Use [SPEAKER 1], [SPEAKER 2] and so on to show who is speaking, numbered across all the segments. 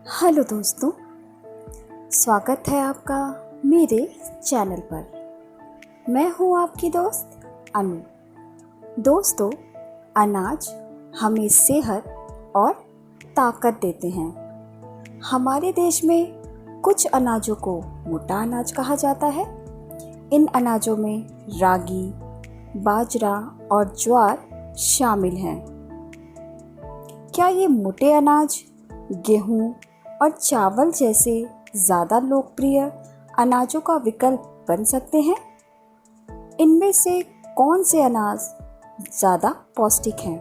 [SPEAKER 1] Hello दोस्तों, स्वागत है आपका मेरे चैनल पर। मैं हूँ आपकी दोस्त अनु। दोस्तों, अनाज हमें सेहत और ताकत देते हैं। हमारे देश में कुछ अनाजों को मोटा अनाज कहा जाता है। इन अनाजों में रागी, बाजरा और ज्वार शामिल हैं। क्या ये मोटे अनाज गेहूं और चावल जैसे ज़्यादा लोकप्रिय अनाजों का विकल्प बन सकते हैं? इनमें से कौन से अनाज ज़्यादा पौष्टिक हैं?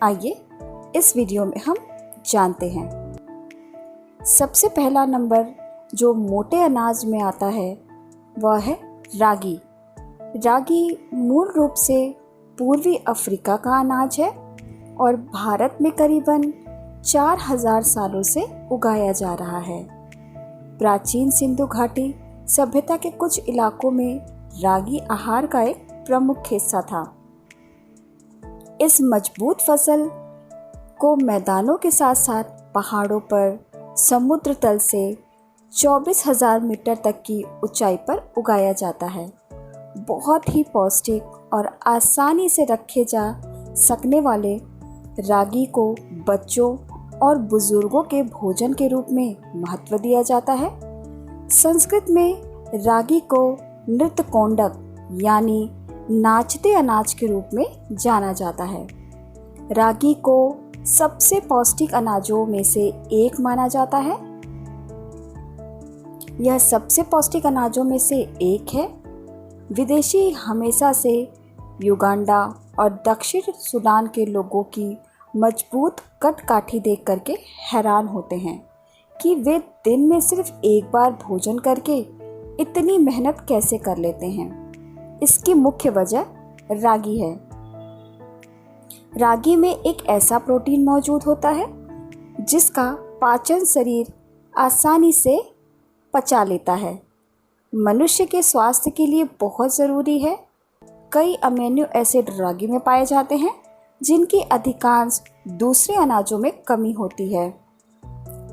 [SPEAKER 1] आइए इस वीडियो में हम जानते हैं। सबसे पहला नंबर जो मोटे अनाज में आता है वह है रागी। रागी मूल रूप से पूर्वी अफ्रीका का अनाज है और भारत में करीबन 4000 सालों से उगाया जा रहा है। प्राचीन सिंधु घाटी सभ्यता के कुछ इलाकों में रागी आहार का एक प्रमुख हिस्सा था। इस मजबूत फसल को मैदानों के साथ साथ पहाड़ों पर समुद्र तल से 24,000 मीटर तक की ऊंचाई पर उगाया जाता है। बहुत ही पौष्टिक और आसानी से रखे जा सकने वाले रागी को बच्चों और बुजुर्गों के भोजन के रूप में महत्व दिया जाता है। संस्कृत में रागी को नृत्यकोंडक यानी नाचते अनाज के रूप में जाना जाता है। रागी को सबसे पौष्टिक अनाजों में से एक माना जाता है। यह सबसे पौष्टिक अनाजों में से एक है। विदेशी हमेशा से युगांडा और दक्षिण सूडान के लोगों की मजबूत कदकाठी देख करके हैरान होते हैं कि वे दिन में सिर्फ एक बार भोजन करके इतनी मेहनत कैसे कर लेते हैं। इसकी मुख्य वजह रागी है। रागी में एक ऐसा प्रोटीन मौजूद होता है जिसका पाचन शरीर आसानी से पचा लेता है। मनुष्य के स्वास्थ्य के लिए बहुत ज़रूरी है। कई अमीनो एसिड रागी में पाए जाते हैं जिनकी अधिकांश दूसरे अनाजों में कमी होती है।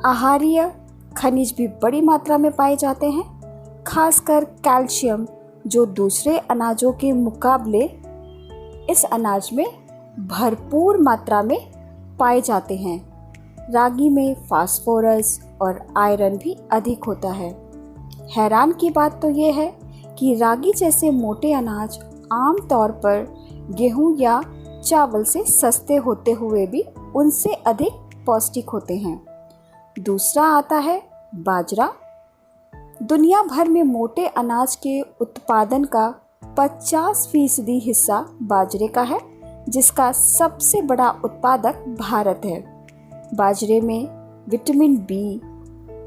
[SPEAKER 1] आहारीय खनिज भी बड़ी मात्रा में पाए जाते हैं, खासकर कैल्शियम जो दूसरे अनाजों के मुकाबले इस अनाज में भरपूर मात्रा में पाए जाते हैं। रागी में फास्फोरस और आयरन भी अधिक होता है। हैरान की बात तो ये है कि रागी जैसे मोटे अनाज आम तौर पर गेहूं या चावल से सस्ते होते हुए भी उनसे अधिक पौष्टिक होते हैं। दूसरा आता है बाजरा। दुनिया भर में मोटे अनाज के उत्पादन का 50% हिस्सा बाजरे का है, जिसका सबसे बड़ा उत्पादक भारत है। बाजरे में vitamin B,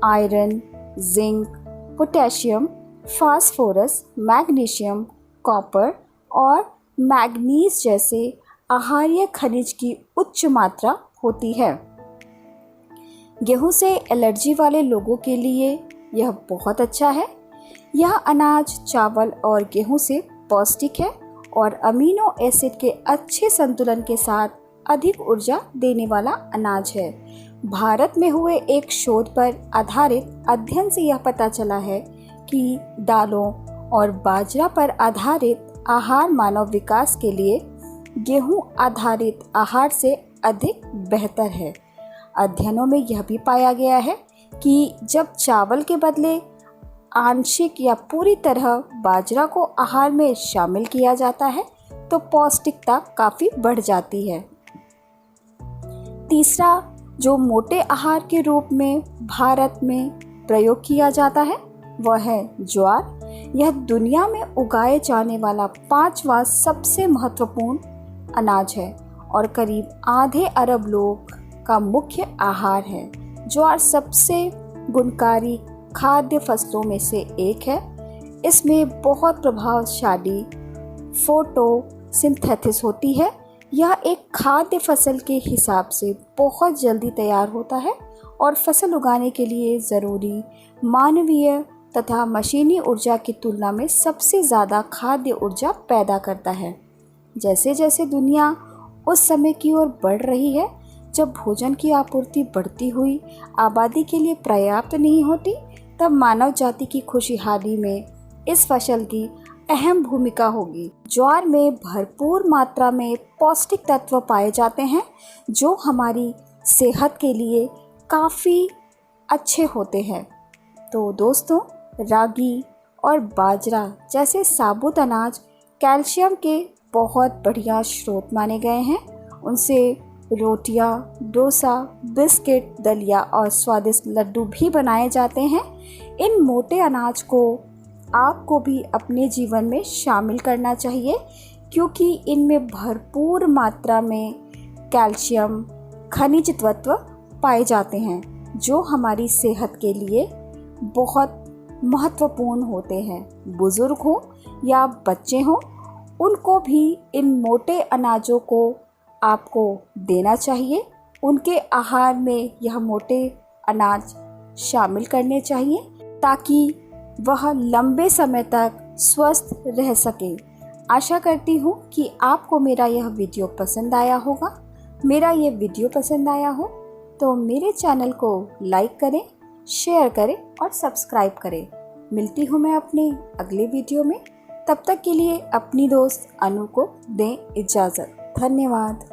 [SPEAKER 1] iron, zinc, potassium, phosphorus, magnesium, copper और मैग्नीज जैसे आहारीय खनिज की उच्च मात्रा होती है। गेहूं से एलर्जी वाले लोगों के लिए यह बहुत अच्छा है। यह अनाज चावल और गेहूं से पौष्टिक है और अमीनो एसिड के अच्छे संतुलन के साथ अधिक ऊर्जा देने वाला अनाज है। भारत में हुए एक शोध पर आधारित अध्ययन से यह पता चला है कि दालों और बाजरा पर आधारित आहार मानव विकास के लिए गेहूं आधारित आहार से अधिक बेहतर है। अध्ययनों में यह भी पाया गया है कि जब चावल के बदले आंशिक या पूरी तरह बाजरा को आहार में शामिल किया जाता है तो पौष्टिकता काफ़ी बढ़ जाती है। तीसरा जो मोटे आहार के रूप में भारत में प्रयोग किया जाता है वह है ज्वार। यह दुनिया में उगाए जाने वाला 5वां सबसे महत्वपूर्ण अनाज है और करीब आधे अरब लोग का मुख्य आहार है। ज्वार सबसे गुणकारी खाद्य फसलों में से एक है। इसमें बहुत प्रभावशाली फोटोसिंथेसिस होती है। यह एक खाद्य फसल के हिसाब से बहुत जल्दी तैयार होता है और फसल उगाने के लिए ज़रूरी मानवीय तथा मशीनी ऊर्जा की तुलना में सबसे ज़्यादा खाद्य ऊर्जा पैदा करता है। जैसे जैसे दुनिया उस समय की ओर बढ़ रही है जब भोजन की आपूर्ति बढ़ती हुई आबादी के लिए पर्याप्त नहीं होती, तब मानव जाति की खुशहाली में इस फसल की अहम भूमिका होगी। ज्वार में भरपूर मात्रा में पौष्टिक तत्व पाए जाते हैं जो हमारी सेहत के लिए काफ़ी अच्छे होते हैं। तो दोस्तों, रागी और बाजरा जैसे साबुत अनाज कैल्शियम के बहुत बढ़िया स्रोत माने गए हैं। उनसे रोटियां, डोसा, बिस्किट, दलिया और स्वादिष्ट लड्डू भी बनाए जाते हैं। इन मोटे अनाज को आपको भी अपने जीवन में शामिल करना चाहिए क्योंकि इनमें भरपूर मात्रा में कैल्शियम, खनिज तत्व पाए जाते हैं जो हमारी सेहत के लिए बहुत महत्वपूर्ण होते हैं। बुजुर्ग हो या बच्चे हों, उनको भी इन मोटे अनाजों को आपको देना चाहिए। उनके आहार में यह मोटे अनाज शामिल करने चाहिए ताकि वह लंबे समय तक स्वस्थ रह सके। आशा करती हूँ कि आपको मेरा यह वीडियो पसंद आया होगा। मेरा ये वीडियो पसंद आया हो तो मेरे चैनल को लाइक करें, शेयर करें और सब्सक्राइब करें। मिलती हूँ मैं अपने अगले वीडियो में। तब तक के लिए अपनी दोस्त अनु को दें इजाज़त। धन्यवाद।